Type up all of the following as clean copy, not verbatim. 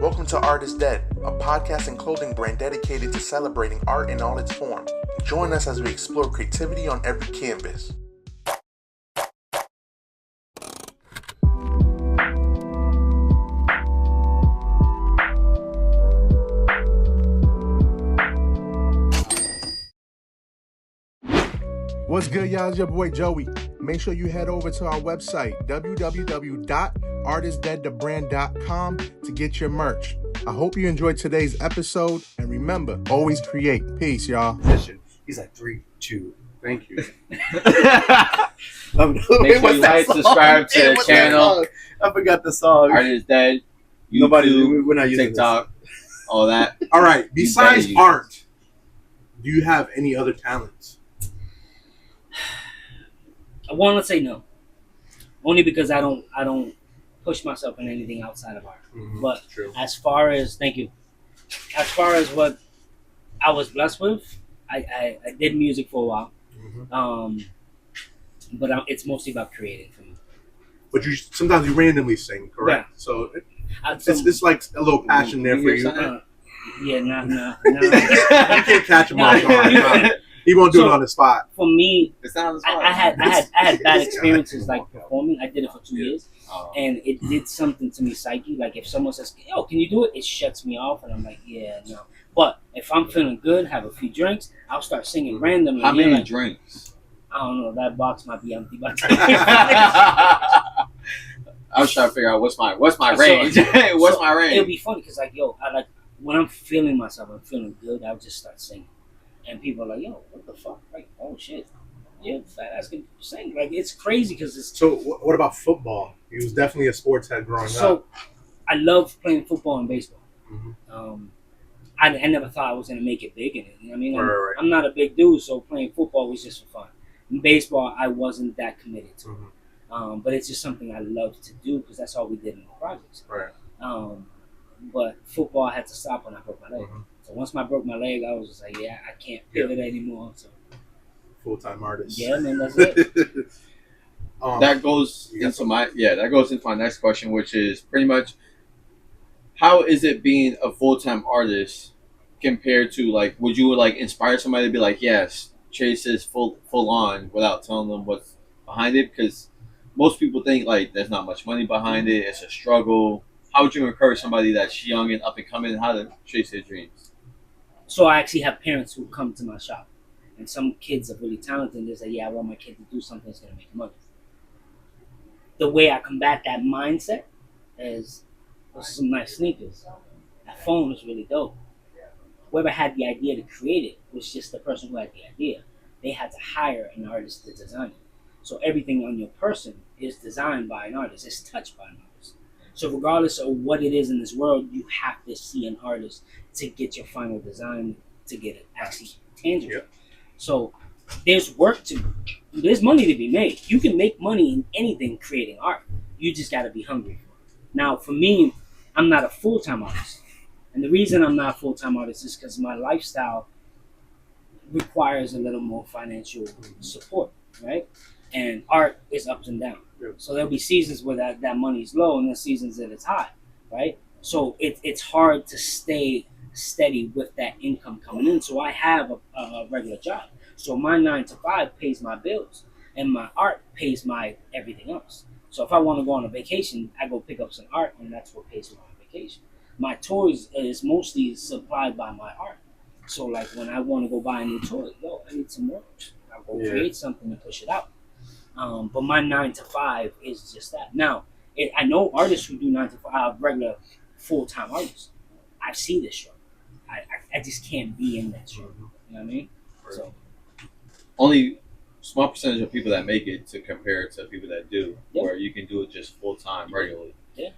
Welcome to Art is Dead, a podcast and clothing brand dedicated to celebrating art in all its forms. Join us as we explore creativity on every canvas. What's good, y'all? It's your boy Joey. Make sure you head over to our website, www.artistdeadthebrand.com, to get your merch. I hope you enjoyed today's episode, and remember, always create. Peace, y'all. He's like 3, 2. Thank you. Make sure you like, subscribe to the channel. I forgot the song. Art is Dead. YouTube, we're not using TikTok, all that. All right. Besides art, do you have any other talents? I want to say no, only because I don't push myself in anything outside of art. Mm-hmm. But True. as far as what I was blessed with, I did music for a while. Mm-hmm. But it's mostly about creating for me. But sometimes you randomly sing, correct? Yeah. So it's like a little passion there for you. Yeah, no. You can't catch him off guard. He won't do it on the spot. For me, it's not on the spot. I had bad experiences like performing. I did it for 2 years, and it did something to me psyche. Like if someone says, "Yo, can you do it?" It shuts me off, and I'm like, "Yeah, no." But if I'm feeling good, have a few drinks, I'll start singing randomly. How many drinks? I don't know. That box might be empty by I was trying to figure out what's my range. What's my range? It'll be funny because I when I'm feeling myself, I'm feeling good. I'll just start singing. And people are like, "Yo, what the fuck?" Like, "Oh shit, yeah, fat ass can sing." Like, it's crazy because it's. So, what about football? He was definitely a sports head growing up. So, I love playing football and baseball. Mm-hmm. I never thought I was gonna make it big in it. You know what I mean? Right. I'm not a big dude, so playing football was just for fun. In baseball, I wasn't that committed to. Mm-hmm. But it's just something I love to do because that's all we did in the projects. Right. But football, I had to stop when I broke my leg. Mm-hmm. So once I broke my leg, I was just like, yeah, I can't pivot anymore. So full-time artist. Yeah, man, that's it. That goes into my next question, which is pretty much how is it being a full-time artist compared to like would you like inspire somebody to be like, yes, Chase is full on without telling them what's behind it? Because most people think like there's not much money behind it, it's a struggle. How would you encourage somebody that's young and up and coming how to chase their dreams? So I actually have parents who come to my shop, and some kids are really talented. And they say, "Yeah, I want my kid to do something that's going to make money." The way I combat that mindset is with some nice sneakers. That phone is really dope. Whoever had the idea to create it was just the person who had the idea. They had to hire an artist to design it. So everything on your person is designed by an artist. It's touched by an artist. So regardless of what it is in this world, you have to see an artist to get your final design, to get it actually tangible. Yep. So there's there's money to be made. You can make money in anything creating art. You just got to be hungry for it. Now, for me, I'm not a full-time artist. And the reason I'm not a full-time artist is because my lifestyle requires a little more financial support, right? And art is ups and downs. So there'll be seasons where that money's low and then seasons that it's high, right? So it's hard to stay steady with that income coming in. So I have a regular job. So my 9 to 5 pays my bills and my art pays my everything else. So if I want to go on a vacation, I go pick up some art and that's what pays for my vacation. My toys is mostly supplied by my art. So like when I want to go buy a new toy, I need some merch. I'll go create something and push it out. But my 9 to 5 is just that. Now, I know artists who do 9 to 5, regular full-time artists. I've seen this struggle. I just can't be in that struggle. You know what I mean? So only small percentage of people that make it to compare to people that do, where you can do it just full-time regularly. Yeah.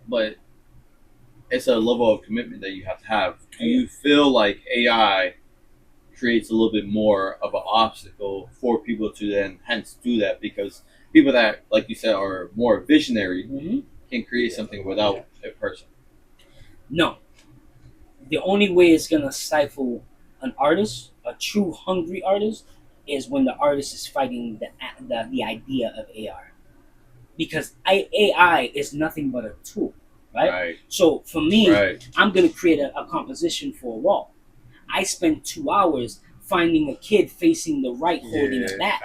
But it's a level of commitment that you have to have. Do you feel like AI creates a little bit more of an obstacle for people to then hence do that? Because people that, like you said, are more visionary can create something without a person. No. The only way it's going to stifle an artist, a true hungry artist, is when the artist is fighting the idea of AI. Because AI is nothing but a tool. right? So for me, right. I'm gonna create a composition for a wall. I spent 2 hours finding a kid facing the right, holding a bat.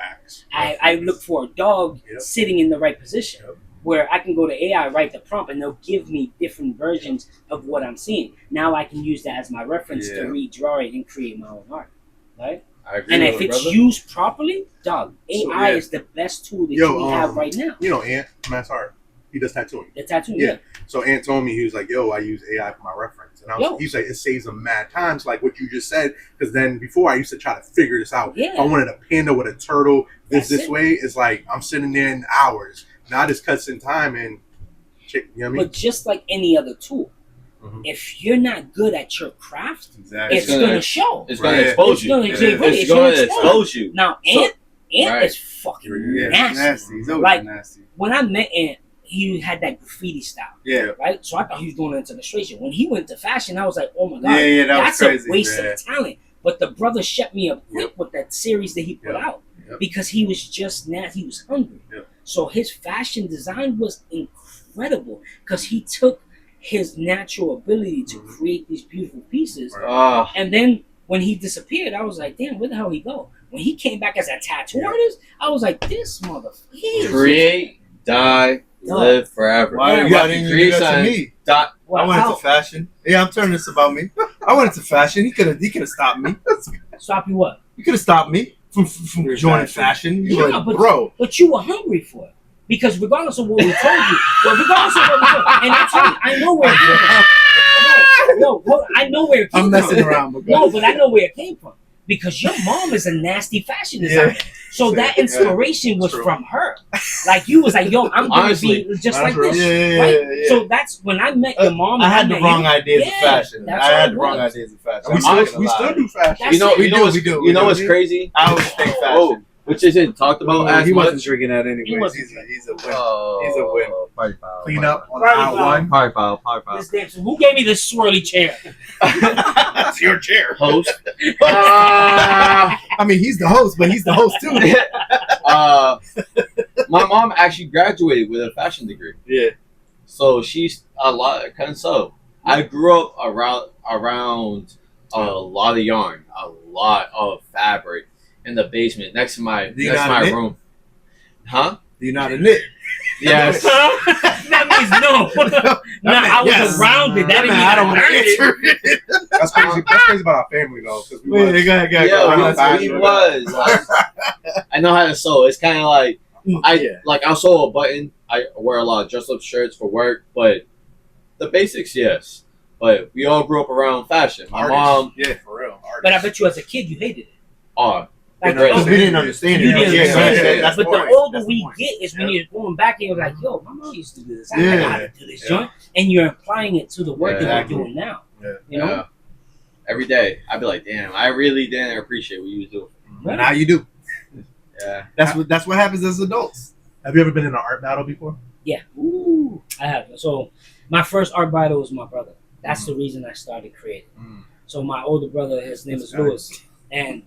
I look for a dog sitting in the right position, where I can go to AI, write the prompt, and they'll give me different versions of what I'm seeing. Now I can use that as my reference to redraw it and create my own art, right? I agree And with if it, it's brother. used properly, dog, AI is the best tool that we have right now. You know, Ant, Mass Art, he does tattooing. The tattoo, Yeah. So Ant told me, he was like, yo, I use AI for my reference. And Yo. he was like, it saves him mad times, like what you just said. Because then before I used to try to figure this out. Yeah. If I wanted a panda with a turtle That's this it. way, it's like I'm sitting there in hours. Now I just cuts in time and, you know what I mean? But just like any other tool, if you're not good at your craft, Exactly. it's gonna show. It's gonna Right. expose It's you. gonna- It's it's gonna gonna expose you. Now, So- Ant right. is fucking Yeah, nasty. nasty. He's always Like- nasty. When I met Ant, he had that graffiti style, Yeah. right? So I thought he was doing it into illustration. When he went to fashion, I was like, oh my god, Yeah, that was that's crazy. a waste Yeah. of talent. But the brother shut me up quick with that series that he put out because he was just nasty. He was hungry. Yep. So his fashion design was incredible because he took his natural ability to create these beautiful pieces. Ah, And then when he disappeared, I was like, damn, where the hell he go? When he came back as a tattoo Yeah. artist, I was like, this motherfucker. create, die, live forever. Why You didn't have to you create do that to something. me? Die. I went into fashion. Yeah, I'm turning this about me. I went into fashion. He could have stopped me. Stop you what? He could have stopped me from joining fashion. You Yeah, like, bro. But you were hungry for it. Because regardless of what we told you, and I told you, I know where it came from. No, I know where it came I'm from. messing around, but No, but I know where it came from. Because your mom is a nasty fashion designer. So that inspiration was True. from her. Like you was like, yo, I'm gonna Honestly, be just that's like this. Yeah, Right? yeah. So that's when I met your mom. I and had the met wrong you. ideas of Yeah, fashion. that's I all had it the wrong was. ideas of fashion. We I'm still, not gonna we still lie. do fashion. That's You know, it. you know what's, we do. you know what's crazy? I always think fashion. Oh, which isn't talked about as he wasn't much. drinking that He anyways. wasn't He's a win. Oh, He's a win. Party foul. Clean up on Party aisle foul. one. Party foul. Party foul. This damn. So who gave me this swirly chair? That's your chair. Host. Ah. I mean, he's the host, but he's the host too. My mom actually graduated with a fashion degree, Yeah. so she's a lot kind of so. I grew up around a lot of yarn, a lot of fabric in the basement next to my Do you know how to knit? room. Huh? Do you know how to knit? Yes. That means no. No, I was yes. around it. That didn't mean I don't want to learned it. answer it. That's crazy. That's crazy about our family, though. Because we Wait, was- go ahead. Yeah, he was. I know how to sew. It's kind of like I'll sew a button. I wear a lot of dress up shirts for work, but the basics, yes. But we all grew up around fashion. My mom, Yeah, for real. But I bet you as a kid you hated it. oh, Like, Right. Because we didn't understand it. You didn't Yeah, understand yeah, it. that's But the the point. older That's the we point. get is when you're going back and you're like, yo, my mom used to do this. I Yeah. know how to do this joint. And you're applying it to the work that Exactly. you're doing now. Yeah. You know? yeah. Every day, I'd be like, damn, I really didn't appreciate what you was doing. Right. Now you do. Yeah. That's what happens as adults. Have you ever been in an art battle before? Yeah. Ooh. I have. So my first art battle was my brother. That's the reason I started creating. So my older brother, his name is Lewis. And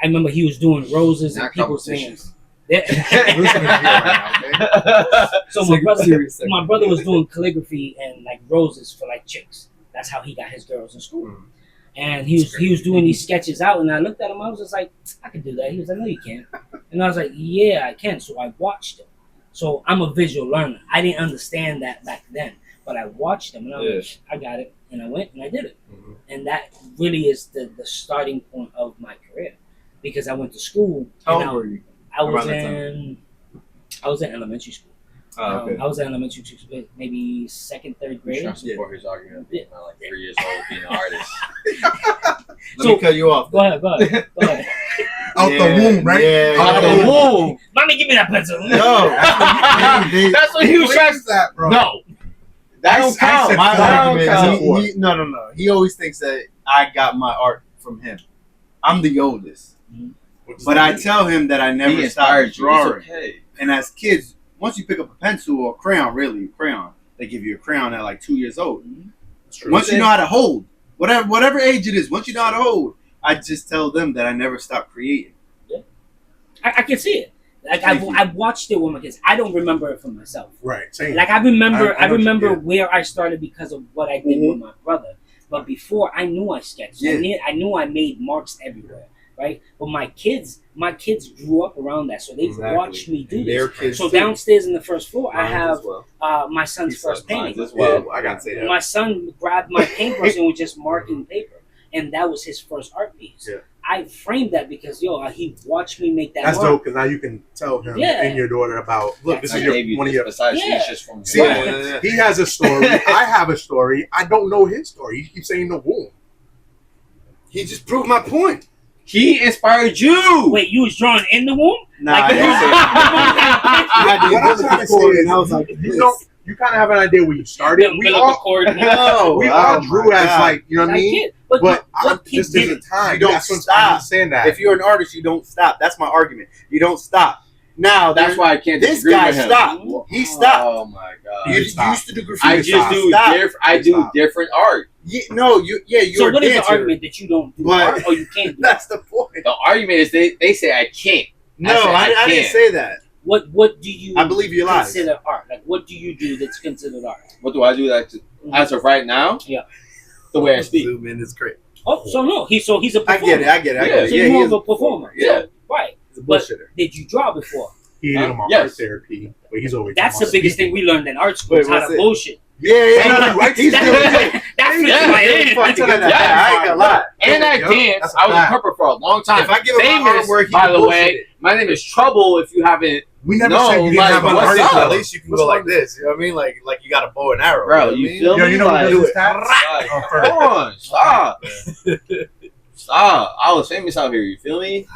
I remember he was doing roses and Not people saying, competitions. Listen to me right now, okay? so my brother was doing calligraphy and like roses for like chicks. That's how he got his girls in school. Mm. And he was doing these sketches out, and I looked at him. I was just like, I could do that. He was like, no, you can't. And I was like, yeah, I can. So I watched him. So I'm a visual learner. I didn't understand that back then, but I watched him, and I was like, I got it. And I went and I did it. Mhm. And that really is the starting point of my career, because I went to school. How and old were you? I was around that in elementary school. Oh, okay. I was in elementary school, maybe second, third I'm grade. trying to support his argument of being like 3 years old, being an artist. Let me cut you off. Go ahead. Go ahead. Out the womb, right? Yeah, Out the yeah. womb. Mommy, give me that pencil. No. That's what he was trying to say. that, bro. No. That don't I count. said My That argument don't is count. no. He always thinks that I got my art from him. I'm the oldest. What does But that I mean? tell him that I He never inspired stopped you. It's drawing. okay. And as kids, once you pick up a pencil or a crayon, they give you a crayon at like 2 years old. It's true. Once you know how to hold, whatever age it is, once you know how to hold, I just tell them that I never stopped creating. I can see it. Like I watched it with my kids. I don't remember it for myself. Right. Same. Like I remember yeah. where I started because of what I did with my brother. But before, I knew I sketched. Yeah. I knew I made marks everywhere. Right. But my kids grew up around that, so they've watched me do this. So downstairs in the first floor, I have my son's first painting. As well. I gotta say that. My son grabbed my paintbrush and was just marking paper, and that was his first art piece. Yeah. I framed that because he watched me make that. That's mark. dope because now you can tell him and your daughter about look. This is one of your. Besides, she's just from. See, he has a story. I have a story. I don't know his story. He keeps saying the womb. He just proved my point. He inspired you. Wait, you was drawing in the womb? Nah, Like, I didn't say What I'm trying to say is, I was like, you kind of have an idea where you started. We all drew as like, you know what I mean? But this isn't time. You don't stop. Understand that. If you're an artist, you don't stop. That's my argument. You don't stop. Now that's why I can't this disagree guy with him. stopped. He stopped. Oh my god! You used to do graffiti. I do different art. You're so what a is dancer. the argument that you don't do art or you can't do That's the point. The argument is they say I can't. No, I didn't say that. What do you I believe you lies. consider art? Like what do you do that's considered art? What do I do that as of right now? Yeah. The way I speak. Zoom in is great. Oh, so no, he's a performer. I get it. So you're more of a performer. Yeah. Right. He's a bullshitter. Did you draw before? He did him on art therapy, but he's always that's the biggest thing we learned in art school. Wait, How to bullshit. Yeah. That's He's doing it. I ain't gonna lie. And I dance. I was a prepper for a long time. If I give him my artwork, by the way, my name is Trouble. If you haven't, we never said you didn't have an what's artist. up? At least you can go like this. You know what I mean? Like you got a bow and arrow. Bro, you you feel me? You know what Like, it is? come on, stop. Stop. I was famous out here. You feel me?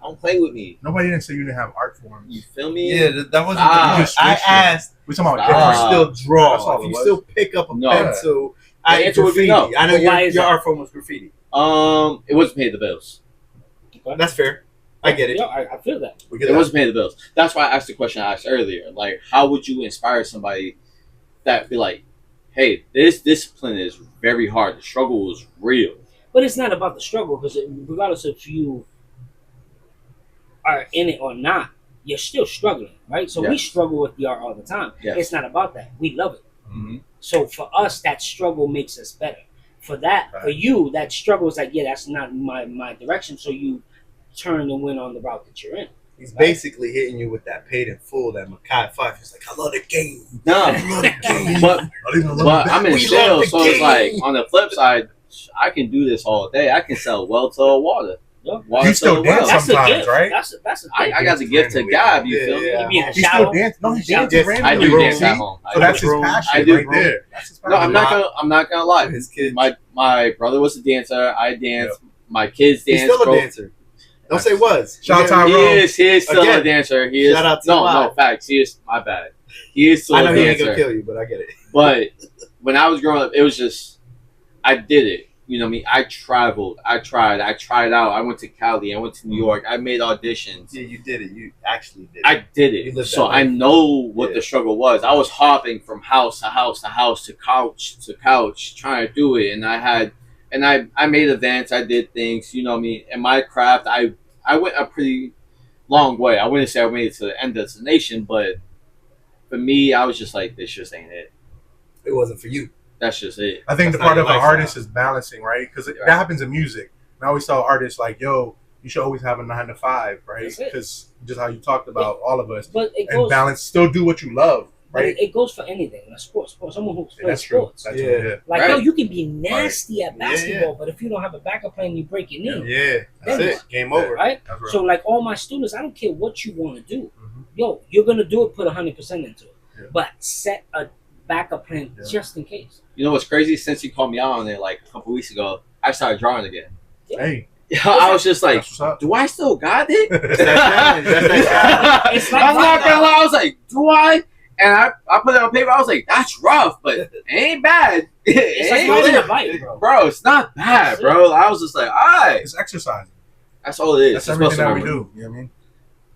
Don't play with me. Nobody didn't say you didn't have art forms. You feel me? Yeah, that wasn't. I asked. We're talking about If you different. still draw, That's all if it you was. still pick up a pencil, The answer would be no. I know Why your is that? art form was graffiti. It wasn't paying the bills. That's fair. I get it. Yeah, I feel that. It wasn't paying the bills. That's why I asked the question I asked earlier. Like, how would you inspire somebody that be like, hey, this discipline is very hard. The struggle is real. But it's not about the struggle because regardless if you are in it or not, you're still struggling, right? So we struggle with the art all the time. Yes. It's not about that. We love it. Mm-hmm. So for us, that struggle makes us better. For you, that struggle is like, that's not my direction. So you turn and went on the route that you're in. He's basically hitting you with that paid in full, that Makai 5. He's like, I love the game. No, but I'm in sales, so it's like on the flip side, I can do this all day. I can sell well to water. You still dance sometimes, right? That's a I got the gift to God. You feel me? You be in the He shower. still dance. No, he dances Yes, randomly. I do bro. dance at home. So that's his passion I do. right there. That's his passion. No, I'm not gonna lie. His kids. My brother was a dancer. I danced. My kids dance. He's still a dancer. Don't say was. Shout out to He Tyrone. is still a dancer. He is. Shout out to no, Live. facts. He is. My bad. He is still I know a he ain't gonna dancer. kill you, but I get it. But when I was growing up, it was just I did it. You know what I mean? I traveled. I tried out. I went to Cali. I went to New York. I made auditions. Yeah, you did it. You actually did it. I did You it. lived So that I life. know what the struggle was. I was hopping from house to house to house to couch to couch trying to do it. And I made events. I did things, you know what I mean? And my craft, I went a pretty long way. I wouldn't say I made it to the end destination, but for me, I was just like, this just ain't it. It wasn't for you. That's just it. I think That's the part not of an your artist lifestyle. is balancing, right? Because Right. that happens in music. And I always tell artists, like, yo, you should always have a 9 to 5, right? That's it. Because just how you talked about all of us. But it And goes. balance, still do what you love, But right? it goes for anything. Like sports. Someone who And plays that's true. sports. That's Yeah. true. Like, Right. you can be nasty at Yeah, yeah. basketball, but if you don't have a backup plan, you break your knee. Yeah, that's Then it. Game over. Right? That's right. So, like, all my students, I don't care what you want to do. Mhm. Yo, you're going to do it, put 100% into it. Yeah. But set a backup plan just in case. You know what's crazy? Since you called me out on it like a couple weeks ago, I started drawing again. Hey, I was just like, that's what's up. do I still got it? That's that challenge. That's that challenge. It's like I'm not gonna volleyball. lie. I was like, do I? And I put it on paper. I was like, that's rough, but it ain't bad. It's like riding a bike, bro. Bro, it's not bad, bro. I was just like, all right. It's exercising. That's all it is. That's It's everything muscle that we memory. do. You know what I mean?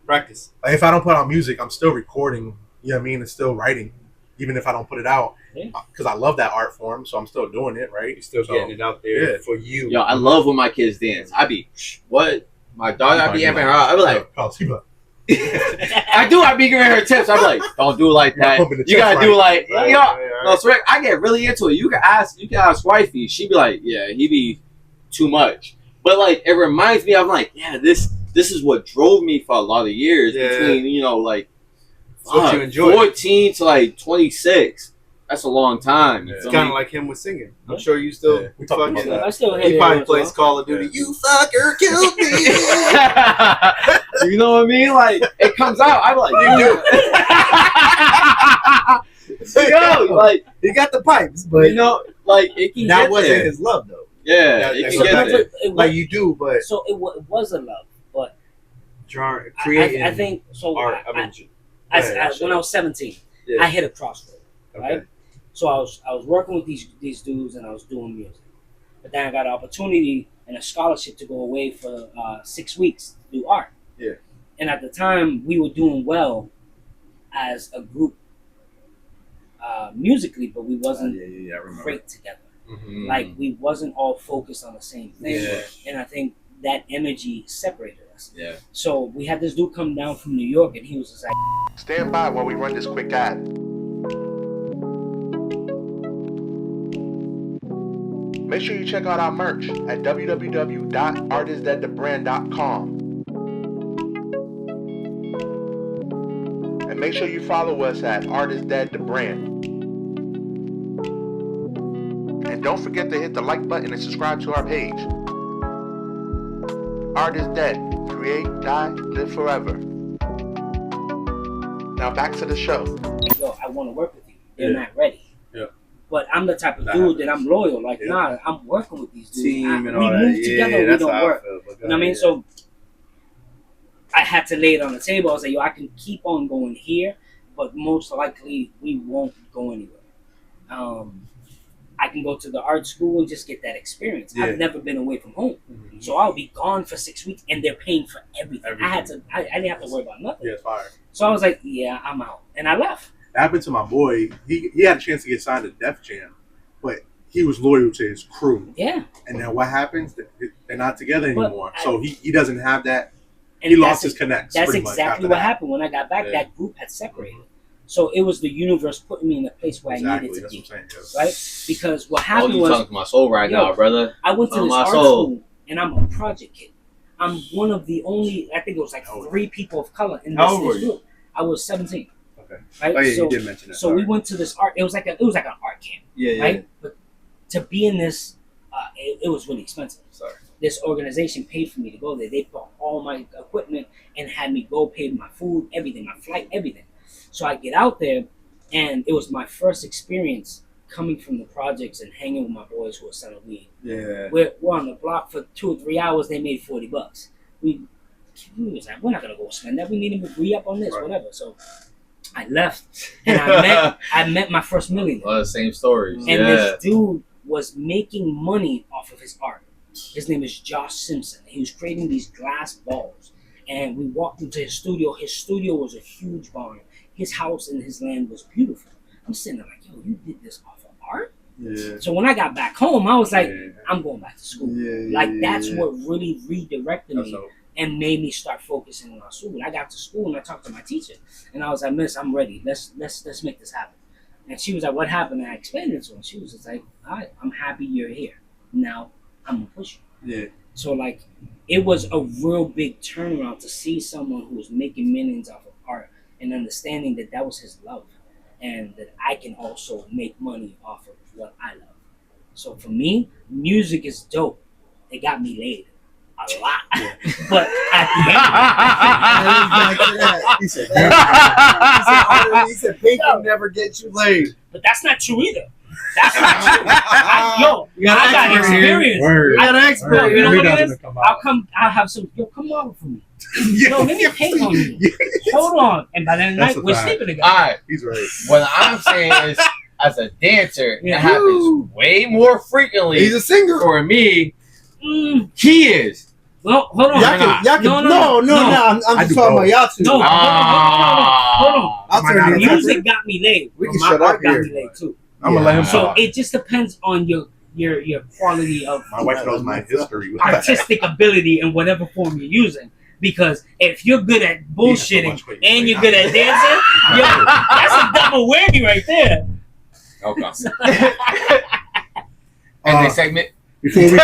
Practice. Like, if I don't put out music, I'm still recording. You know what I mean? And still writing, even if I don't put it out, Yeah. because I love that art form. So I'm still doing it, right? You're still getting it out there for you. Yo, I love when my kids dance. I be, what? My daughter, I be Like, amping her out. I be like, oh, see, look. I do. I be giving her tips. I'm like, don't do it like that. You gotta do like, no, Shrek. I get really into it. You can ask wifey. She be like, yeah, he be too much. But like, it reminds me. I'm like, yeah, this is what drove me for a lot of years between like 14 to like 26. That's a long time. It's kind of like him with singing. I'm sure you still fucking. I still He probably plays Call of Duty. You fucker killed me. You know what I mean? Like it comes out. I'm like, yo, like he got the pipes, but like it can that get wasn't there. his love though. Yeah, it can get there. Like you do, but so it was a love, but creating. I think so. Art, when I was 17, I hit a crossroad, right? Okay. So I was working with these dudes and I was doing music, but then I got an opportunity and a scholarship to go away for 6 weeks to do art. Yeah. And at the time we were doing well as a group musically, but we wasn't great together. Mm-hmm. Like we wasn't all focused on the same thing. Yeah. And I think that energy separated us. Yeah. So we had this dude come down from New York and he was just like, Stand by while we run this quick ad. Make sure you check out our merch at www.artistdeadthebrand.com. And make sure you follow us at artistdeadthebrand. And don't forget to hit the like button and subscribe to our page. Art is dead. Create, die, live forever. Now back to the show. yo, I want to work with you. They're not ready. Yeah. But I'm the type of dude that I'm loyal. Like, nah, I'm working with these dudes. Team and all we that. move together, we don't work. You know what I mean? So I had to lay it on the table. I was like, yo, I can keep on going here, but most likely we won't go anywhere. I can go to the art school and just get that experience. I've never been away from home. Mm-hmm. So I'll be gone for 6 weeks and they're paying for everything. I didn't have to worry about nothing. Yeah, it's fire. So I was like, yeah, I'm out. And I left. That happened to my boy. He had a chance to get signed to Def Jam, but he was loyal to his crew. Yeah. And then what happens? They're not together But anymore. So he doesn't have that. And he lost his connects. That's exactly what happened. When I got back, that group had separated. Mm-hmm. So it was the universe putting me in a place where I needed to be. Right? Because what happened was... you're talking to my soul right now, brother. I went to this art school, and I'm a project kid. I'm one of the only, I think it was like 3 people of color in this group. I was 17. Okay. Right? Oh, yeah, you did mention that. So we went to this art, it was like an art camp. Yeah, right? But to be in this, it was really expensive. Sorry. This organization paid for me to go there. They bought all my equipment and had me go pay my food, everything, my flight, everything. So I get out there, and it was my first experience coming from the projects and hanging with my boys who were selling weed. Yeah. We're on the block for 2 or 3 hours. They made $40. We was like, we're not gonna go spend that. We need to agree up on this, whatever. So I left, and I met my first millionaire. Well, the same stories. And this dude was making money off of his art. His name is Josh Simpson. He was creating these glass balls. And we walked into his studio. His studio was a huge barn. His house and his land was beautiful. I'm sitting there like, yo, you did this off of art? Yeah. So when I got back home, I was like, I'm going back to school. That's what really redirected me and made me start focusing on school. I got to school and I talked to my teacher. And I was like, Miss, I'm ready. Let's make this happen. And she was like, what happened? And I explained it to her. She was just like, all right, I'm happy you're here. Now I'm going to push you. Yeah. So, like, it was a real big turnaround to see someone who was making millions off of art and understanding that that was his love and that I can also make money off of what I love. So, for me, music is dope. It got me laid a lot. But at the end, he said, Pink will never get you laid. But that's not true either. That's not true. I got experience. You got an expert. You know what it is? I'll have some. Yo, come over for me. Yo, let me paint on you. Hold on. And by the night, we're sleeping together. All right. He's right. What I'm saying is, as a dancer, it happens way more frequently. He's a singer. For me, he is. Well, hold on. No. I'm just talking about y'all two. No, hold on. I'll turn it. Music got me laid. We can my shut art up got here. me laid too. I'm gonna let him So talk. it just depends on your quality of My wife knows my history. artistic ability in whatever form you're using. Because if you're good at bullshitting so much weight. and you're good at dancing, yo, that's a double whammy right there. Okay. And next segment. Before we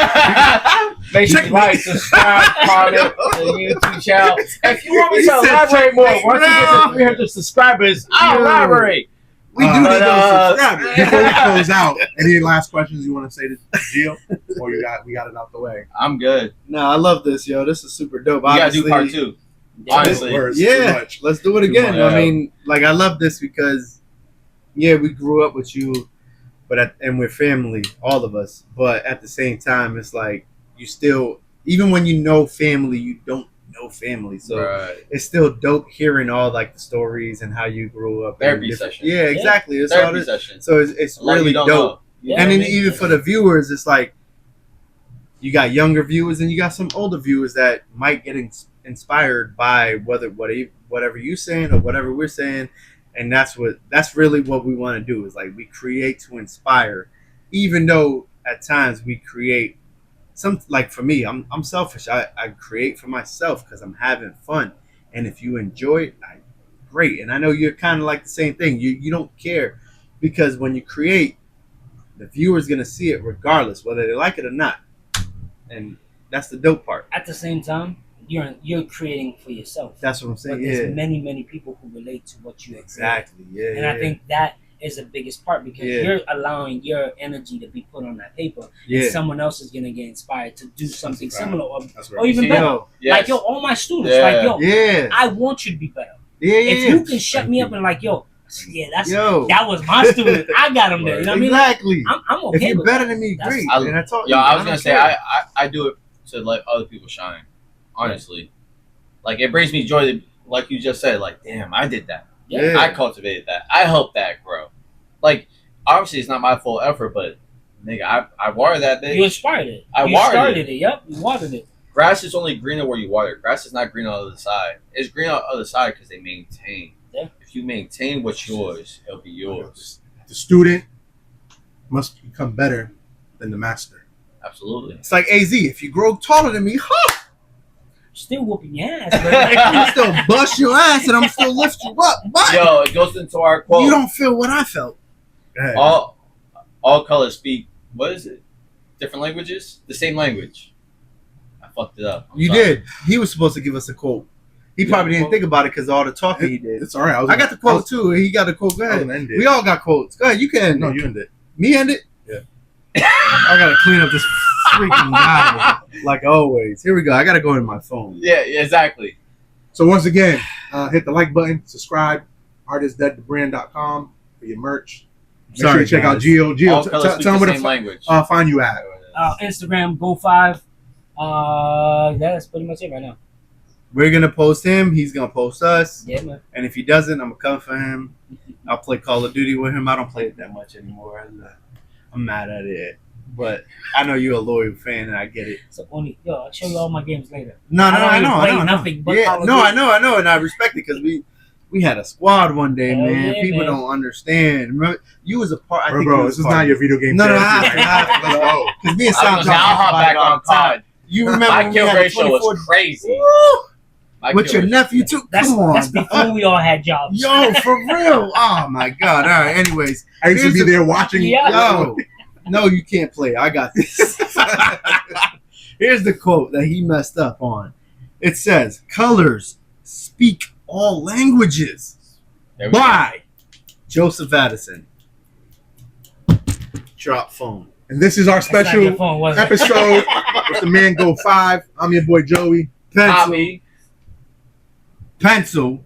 Make sure you like, subscribe, comment to the YouTube channel. If you want me to elaborate more, once you get to 300 subscribers, I'll elaborate. We do need those subscribers. before we close out, any last questions you want to say to Gio? Or we got it out the way? I'm good. No, I love this, yo. This is super dope. We gotta Obviously, do part 2. Honestly. Words, too Yeah, much. let's do it Too again. much. I mean, like, I love this because, yeah, we grew up with you, and we're family, all of us. But at the same time, it's like you still, even when you know family, you don't know family. So Right. it's still dope hearing all like the stories and how you grew up. Therapy and different- session. Yeah, exactly. It's all Therapy this, session. so it's A lot really you don't dope. know. Yeah, And then I mean, even for the viewers, it's like you got younger viewers and you got some older viewers that might get inspired by whatever you're saying or whatever we're saying, and that's really what we want to do. Is like we create to inspire, even though at times we create some. Like for me, I'm selfish. I create for myself because I'm having fun, and if you enjoy it, great. And I know you're kind of like the same thing. You don't care because when you create, the viewer's gonna see it regardless whether they like it or not, and that's the dope part. at the same time, you're creating for yourself. That's what I'm But saying. there's Yeah, many people who relate to what you exactly. Yeah, And I think that is the biggest part because Yeah. you're allowing your energy to be put on that paper. yeah. And someone else is gonna get inspired to do something That's right. similar or That's or right. even See, better. Yo, Yes. Like yo, all my students, Yeah. like yo, yeah, I want you to be better. yeah, yeah. If you can shut Thank me you. up and like yo, yeah, Yo, that was my student. I got him there. You know what I mean? Like, exactly. I'm okay If you're with better that. than me, That's- great. I- and I told Yo, you, I was don't gonna say care. I do it to let other people shine. Honestly, like it brings me joy. To, like you just said, like damn, I did that. Yeah. I cultivated that. I helped that grow. Like obviously, it's not my full effort, but nigga, I water that bitch. You inspired it. I you watered started it. it. Yep, you watered it. Grass is only greener where you water. Grass is not green on the other side. It's green on the other side because they maintain. Yeah. If you maintain what's yours, it'll be yours. The student must become better than the master. Absolutely. It's like AZ. If you grow taller than me, Still whooping your ass, I'm still bust your ass and I'm still lift you up. But Yo, it goes into our quote. you don't feel what I felt. Go ahead. All colors speak. What is it? Different languages? The same language. I fucked it up. I'm You sorry. did. He was supposed to give us a quote. He probably didn't think about it because all the talking he did. It's all right. I got the quote too. He got the quote. Go I was ahead. gonna end it. We all got quotes. Go ahead. You can end No, it. you end it. Me end it? Yeah. I gotta clean up this freaking guy like always. Here we go. I gotta go in my phone. Yeah, exactly. So once again, hit the like button, subscribe, artistdeadthebrand.com for your merch. Make sure Sorry, you check out guys. Gio. All Gio, colors tell speak them the where same to language. find you at. Instagram, GoFive. That's pretty much it right now. We're gonna post him. He's gonna post us. Yeah, man. And if he doesn't, I'm gonna come for him. I'll play Call of Duty with him. I don't play it that much anymore. I'm mad at it. But I know you're a loyal fan, and I get it. So I'll show you all my games later. No, I don't I even know, play I know. nothing but Yeah, Call of no, Duty. I know, and I respect it because we had a squad one day, Hell man. yeah, People man. don't understand. Remember, you was a part. I think Bro, you this was is a part not of your it. video game. No, no, therapy, I- man. I- Let's go. Because me and I Sal was talk gonna say, I'll hop about back it all on the time. COD. You remember My when kill we had a ratio 24 was crazy. Woo! My With kill your ratio- nephew too. That's Come on, before we all had jobs. yo, for real. Oh my god. All right. Anyways, I used to be Here's there watching. Yeah. yo, no, you can't play. I got this. Here's the quote that he messed up on. It says, "Colors speak all languages." There we go. By Joseph Addison. Drop phone. And this is our That's not your special phone, was it? episode with the man GoFive. I'm your boy Joey. Pencil. Hobby. Pencil.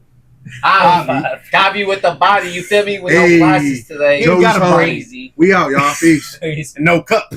Hobby with the body. You feel me? With Hey, no glasses today. Joey's Got home. crazy. We out, y'all. Peace. Crazy. No cup.